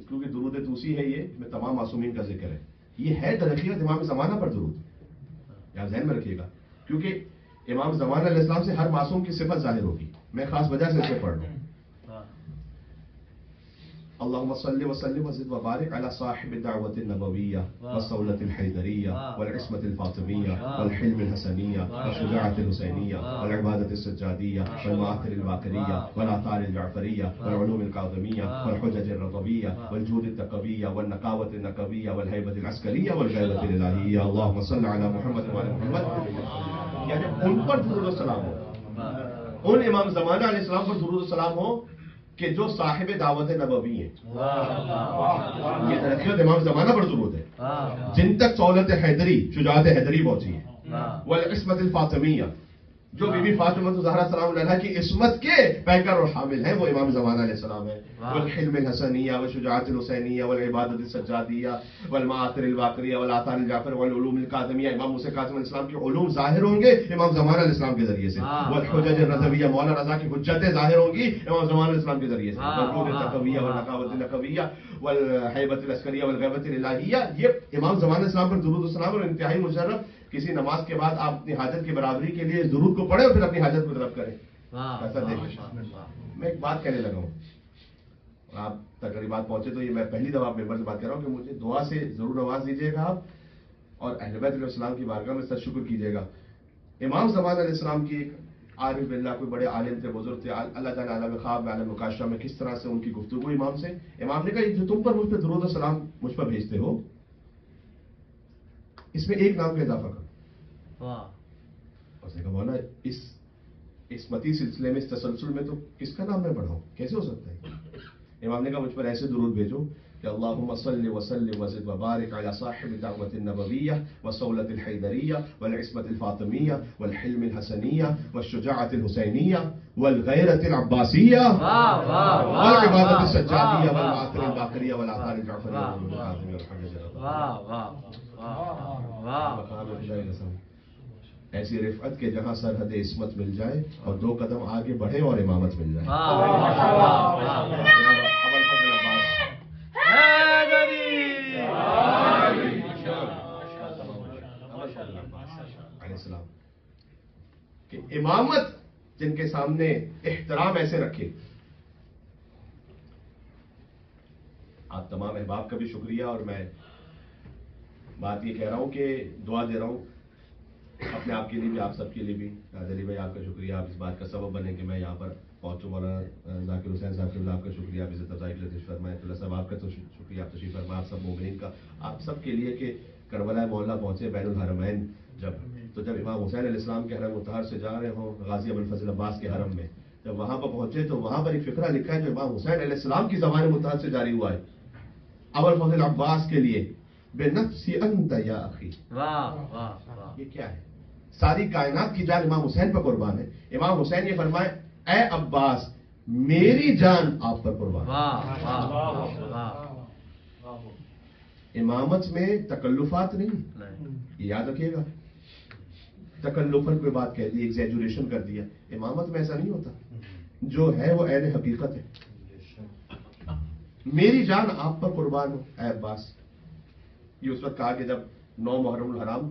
S4: کیونکہ درود توسی ہے, یہ میں تمام معصومین کا ذکر ہے, یہ ہے در حقیقت امام زمانہ پر درود, آپ ذہن میں رکھیے گا, کیونکہ امام زمانہ علیہ السلام سے ہر معصوم کی صفت ظاہر ہوگی. میں خاص وجہ سے اسے پڑھ رہا ہوں. اللهم صل وسلم وزد وبارك على صاحب الدعوة النبوية والصولة الحيدرية والعصمة الفاطمية والحلم الحسنية والشجاعة الحسينية والعبادة السجادية والمآثر الباقرية والآثار الجعفرية والعلوم الكاظمية والحجج الرضوية والجود التقوية والنقاوة النقوية والهيبة العسكرية والغيبة الإلهية. اللهم صل على محمد وعلى محمد. یعنی ان پر درود و سلام ہو, ان امام زمانہ علیہ السلام پر درود و سلام ہو کہ جو صاحب دعوت نبوی ہیں. یہ درخت امام زمانہ پر درود ہے جن تک سہولت حیدری, شجاعت حیدری پہنچی ہے. والعصمت الفاطمیہ, جو بی بی فاطمہ زہرا سلام علیہا کی عصمت کے پیکر اور حامل ہیں, وہ امام زمانہ علیہ السلام ہے. والحلم الحسنیہ والشجاعت الحسینیہ والعبادت السجادیہ والمآثر الباقریہ والآثار الجعفر والعلوم الکاظمیہ, امام موسیٰ کاظم علیہ السلام کے علوم ظاہر ہوں گے امام زمانہ علیہ السلام کے ذریعے سے. والحجج الرضویہ, مولانا رضا کی حجتیں ظاہر ہوں گی امام زمانہ علیہ السلام کے ذریعے سے. والجود التقویہ والنقاوۃ النقویہ والہیبۃ العسکریہ والغیبۃ الالہیہ, یہ امام زمانہ علیہ السلام پر درود و سلام. اور انتہائی مشرف, کسی نماز کے بعد آپ اپنی حاجت کی برابری کے لیے درود کو پڑھیں اور پھر اپنی حاجت کو طلب کریں. ایسا دیکھیں. میں ایک بات کہنے لگا ہوں, آپ تک اگر بات پہنچے تو یہ میں پہلی دفعہ آپ ممبر سے بات کر رہا ہوں کہ مجھے دعا سے ضرور نواز دیجیے گا آپ, اور اہل بیت علیہ السلام کی بارگاہ میں سچ شکر کیجیے گا. امام زمانہ علیہ السلام کی ایک عارف باللہ, کوئی بڑے عالم تھے, بزرگ تھے, اللہ تعالیٰ عالم خواب میں, عالم مکاشفہ میں کس طرح سے ان کی گفتگو امام سے. امام نے کہا جو تم پر مجھ پہ درود و سلام مجھ پر بھیجتے ہو, اس میں ایک نام کا اضافہ کرو. اس نے کہا مولانا اس متی سلسلے میں, اس تسلسل میں تو کس کا نام میں پڑھاؤں, کیسے ہو سکتا ہے. امام نے کہا مجھ پر ایسے درود بھیجو کہ اللہم صل وسلم وزد وبارک علی صاحب الدعوۃ النبویہ والصولۃ الحیدریہ والعصمۃ الفاطمیہ والحلم الحسنیہ والشجاعۃ الحسینیہ والغیرۃ العباسیہ والعبادۃ السجادیہ والمآثر الباقریہ والآثار الجعفریہ والحجج. ایسی رفعت کے جہاں سرحد عصمت مل جائے اور دو قدم آگے بڑھے اور امامت مل جائے. کہ امامت جن کے سامنے احترام ایسے رکھے. آپ تمام احباب کا بھی شکریہ, اور میں بات یہ کہہ رہا ہوں کہ دعا دے رہا ہوں اپنے آپ کے لیے بھی, آپ سب کے لیے بھی. علی بھائی آپ کا شکریہ, آپ اس بات کا سبب بنے کہ میں یہاں پر پہنچوں. مولانا ذاکر حسین صاحب کے آپ کا شکریہ, آپ عزت افزائی کے لیے تشریف فرمائے. اللہ صاحب آپ کا تو شکریہ, آپ تشریف فرمائے. آپ سب مومنین کا, آپ سب کے لیے کہ کربلا محلہ پہنچے بین الحرمین جب امام حسین علیہ السلام کے حرم مطہر سے جا رہے ہوں غازی ابو الفضل عباس کے حرم میں, جب وہاں پر پہنچے تو وہاں پر ایک فقرہ لکھا ہے جو امام حسین علیہ السلام کی زبان مطہر سے جاری ہوا ہے ابو الفضل عباس کے لیے. بے نفسی انت یا اخی. یہ کیا ہے؟ ساری کائنات کی جان امام حسین پر قربان ہے. امام حسین یہ فرمائے اے عباس میری جان آپ پر قربان. امامت میں تکلفات نہیں, یہ یاد رکھیے گا. تکلفن کوئی بات کہہ دی, ایگزیجوریشن کر دیا. امامت میں ایسا نہیں ہوتا, جو ہے وہ عین حقیقت ہے. میری جان آپ پر قربان ہو اے عباس. یہ اس وقت کہا کہ جب 9 محرم الحرام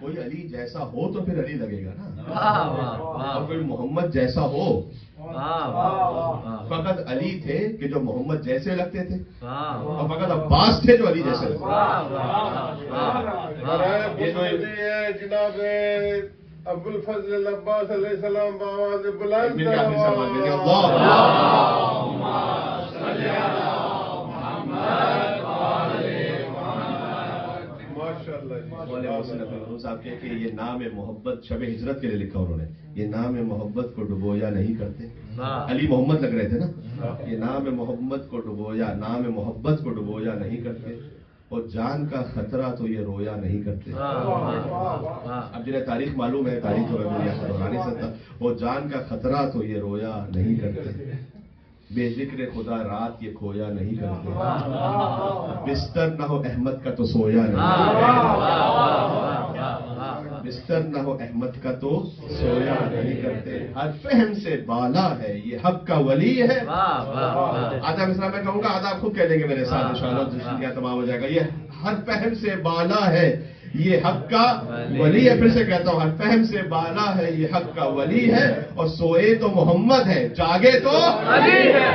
S4: کوئی علی جیسا ہو تو پھر علی لگے گا نا،
S5: واہ واہ واہ
S4: اور کوئی محمد جیسا ہو.
S5: واہ واہ
S4: فقط علی تھے کہ جو محمد جیسے لگتے تھے،
S5: واہ
S4: اور فقط عباس تھے جو علی جیسے لگتے تھے.
S2: یہ جو جناب ابو الفضل عباس علیہ السلام بآواز بلند
S4: مل کے آخری سلمان کہتے ہیں،
S2: ماشاءاللہ
S4: مولانا محسن افضل صاحب کہتے ہیں کہ یہ نام محبت شب ہجرت کے لیے لکھا انہوں نے، یہ نام محبت کو ڈبویا نہیں کرتے. علی محمد لگ رہے تھے نا، یہ نام محمد کو ڈبویا، نام محبت کو ڈبویا نہیں کرتے، اور جان کا خطرہ تو یہ رویا نہیں کرتے. اب جنہیں تاریخ معلوم ہے، تاریخ تو میں یہاں دہرا نہیں سکتا، وہ جان کا خطرہ تو یہ رویا نہیں کرتے، بے ذکر خدا رات یہ کھویا نہیں کرتے، بستر نہ ہو احمد کا تو سویا نہیں کرتے، بستر نہ ہو احمد کا تو سویا نہیں کرتے، ہر فہم سے بالا ہے یہ حق کا ولی ہے. آدھا مصرع میں کہوں گا، آدھا آپ خود کہہ دیں گے میرے ساتھ انشاءاللہ، جس تمام ہو جائے گا. یہ ہر فہم سے بالا ہے یہ حق کا ولی ہے. پھر سے کہتا ہوں، ہر فہم سے بالا ہے یہ حق کا ولی ہے، اور سوئے تو محمد ہے، جاگے تو
S5: علی ہے.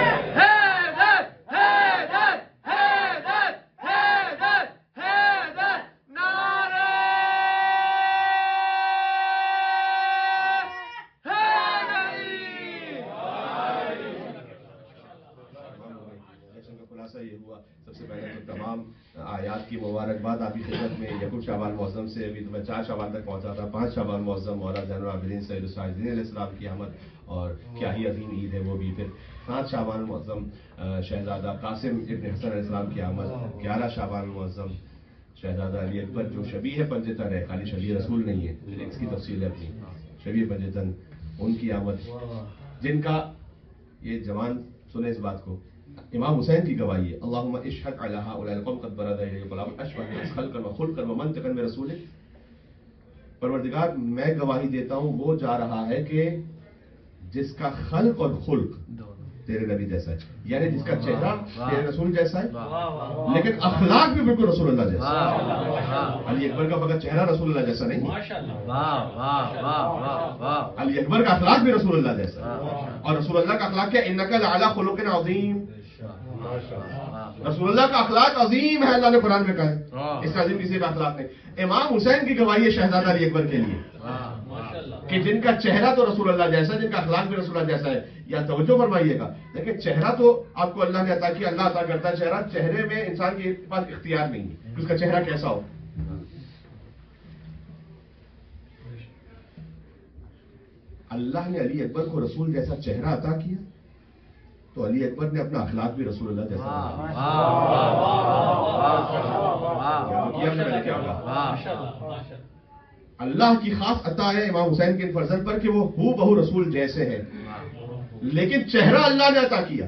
S4: یہ ہوا. سب سے پہلے تو تمام آیات کی مبارکباد آپ کی خدمت میں. یکم شعبان معظم سے ابھی تو میں 4 شعبان تک پہنچا تھا. 5 شعبان معظم مولانا زین العابدین سید الساجدین علیہ السلام کی آمد، اور کیا ہی عظیم عید ہے وہ بھی. پھر 7 شعبان معظم شہزادہ قاسم ابن حسن علیہ السلام کی آمد. 11 شعبان معظم شہزادہ علی اکبر جو شبیہ پنجتن ہے، خالی شبیہ رسول نہیں ہے، اس کی تفصیل ہے اپنی، شبیہ پنجتن، ان کی آمد، جن کا یہ جوان سنیں اس بات کو، امام حسین کی گواہی ہے. اللہم اشہد علی ہؤلاء القوم قد برد الیک الغلام اشبہ خلقا وخلقا ومنطقا من رسولک. پروردگار میں گواہی دیتا ہوں وہ جا رہا ہے کہ جس کا خلق اور خلق تیرے نبی جیسا ہے، یعنی جس کا چہرہ تیرے رسول جیسا ہے، لیکن اخلاق بھی بالکل رسول اللہ جیسا ہے. علی اکبر کا فقط چہرہ رسول اللہ جیسا نہیں ہے، علی اکبر کا اخلاق بھی رسول اللہ جیسا ہے. اور رسول اللہ کا اخلاق کیا؟ انک لعلی خلق عظیم. رسول اللہ کا اخلاق عظیم ہے، اللہ نے قرآن میں کہا ہے، اس سے عظیم کسی کا اخلاق نہیں. امام حسین کی گواہی ہے شہزادہ علی اکبر کے لیے کہ جن کا چہرہ تو رسول اللہ جیسا ہے، جن کا اخلاق بھی رسول اللہ جیسا ہے. یا توجہ فرمائیے گا، لیکن چہرہ تو آپ کو اللہ نے عطا کیا، اللہ عطا کرتا ہے چہرہ. چہرے میں انسان کے پاس اختیار نہیں ہے کہ اس کا چہرہ کیسا ہو. اللہ نے علی اکبر کو رسول جیسا چہرہ عطا کیا، تو علی اکبر نے اپنا اخلاق بھی رسول اللہ جیسا بنا. اللہ کی خاص عطا ہے امام حسین کے فرزند پر کہ وہ ہو بہو رسول جیسے ہیں، لیکن چہرہ اللہ نے عطا کیا.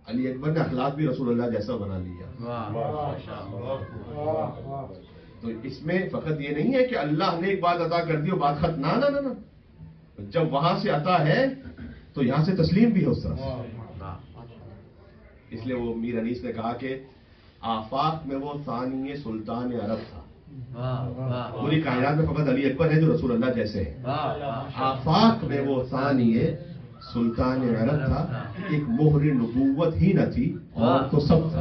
S4: علی اکبر نے اخلاق بھی رسول اللہ جیسا بنا لیا. تو اس میں فقط یہ نہیں ہے کہ اللہ نے ایک بات عطا کر دی اور بات ختم، نہ. جب وہاں سے عطا ہے تو یہاں سے تسلیم بھی ہے اس طرح سے. اس لیے وہ میر انیس نے کہا کہ آفاق میں وہ ثانی سلطان عرب تھا. پوری کائنات میں فقط علی اکبر ہے جو رسول اللہ جیسے ہیں. آفاق میں وہ ثانی سلطان عرب تھا، ایک مہر نبوت ہی نہ تھی اور تو سب تھا.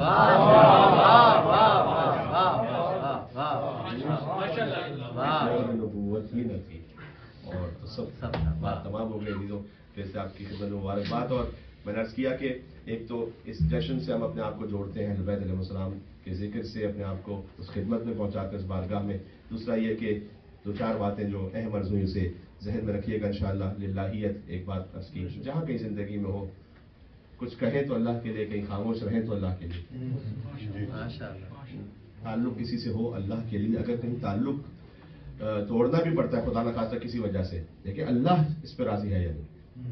S4: نبوت ہی نہ تھی اور تو سب بات تمام ہو گئی. عزیزوں، جیسے آپ کی خدمت میں مبارکباد. اور میں نے عرض کیا کہ ایک تو اس جشن سے ہم اپنے آپ کو جوڑتے ہیں، اہل بیت علیہ السلام کے ذکر سے اپنے آپ کو اس خدمت میں پہنچاتے ہیں اس بارگاہ میں. دوسرا یہ کہ 2-4 باتیں جو اہم عرض ہوئی اسے ذہن میں رکھیے گا انشاءاللہ. للہیت ایک بات عرض کی، جہاں کہیں زندگی میں ہو، کچھ کہیں تو اللہ کے لیے، کہیں خاموش رہیں تو اللہ کے لیے. تعلق کسی سے ہو اللہ کے لیے، اگر کہیں تعلق توڑنا بھی پڑتا ہے خدا نہ خاصہ کسی وجہ سے، دیکھیں اللہ اس پہ راضی ہے یا نہیں،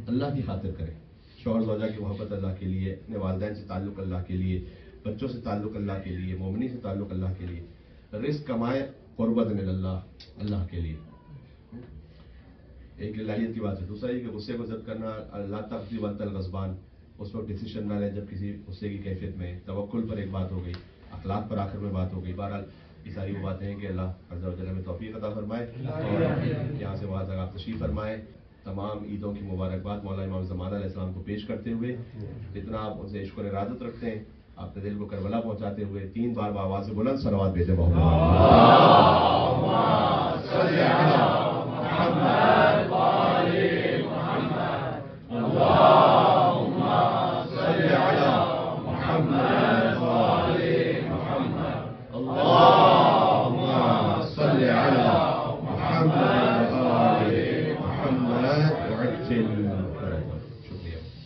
S4: اللہ کی خاطر کریں. شوہر زوجہ کی محبت اللہ کے لیے، اپنے والدین سے تعلق اللہ کے لیے، بچوں سے تعلق اللہ کے لیے، مومنی سے تعلق اللہ کے لیے. رزق کمائے قربت اللہ، اللہ کے لیے. ایک للہیت کی بات ہے. دوسرا یہ کہ غصے کو ضبط کرنا، اللہ تغضب انت الغضبان، اس وقت ڈیسیشن نہ لیں جب کسی غصے کی کیفیت میں. توکل پر ایک بات ہو گئی، اخلاق پر آخر میں بات ہو گئی. بہرحال یہ ساری وہ باتیں ہیں کہ اللہ عز و جل ہمیں توفیق عطا فرمائے اور یہاں سے وہاں تک آپ تشریف فرمائے. تمام عیدوں کی مبارکباد مولانا امام زمانہ علیہ السلام کو پیش کرتے ہوئے جتنا آپ ان سے عشق و ارادت رکھتے ہیں اپنے دل کو کربلا پہنچاتے ہوئے 3 بار بآواز بلند صلوات بھیجے محمد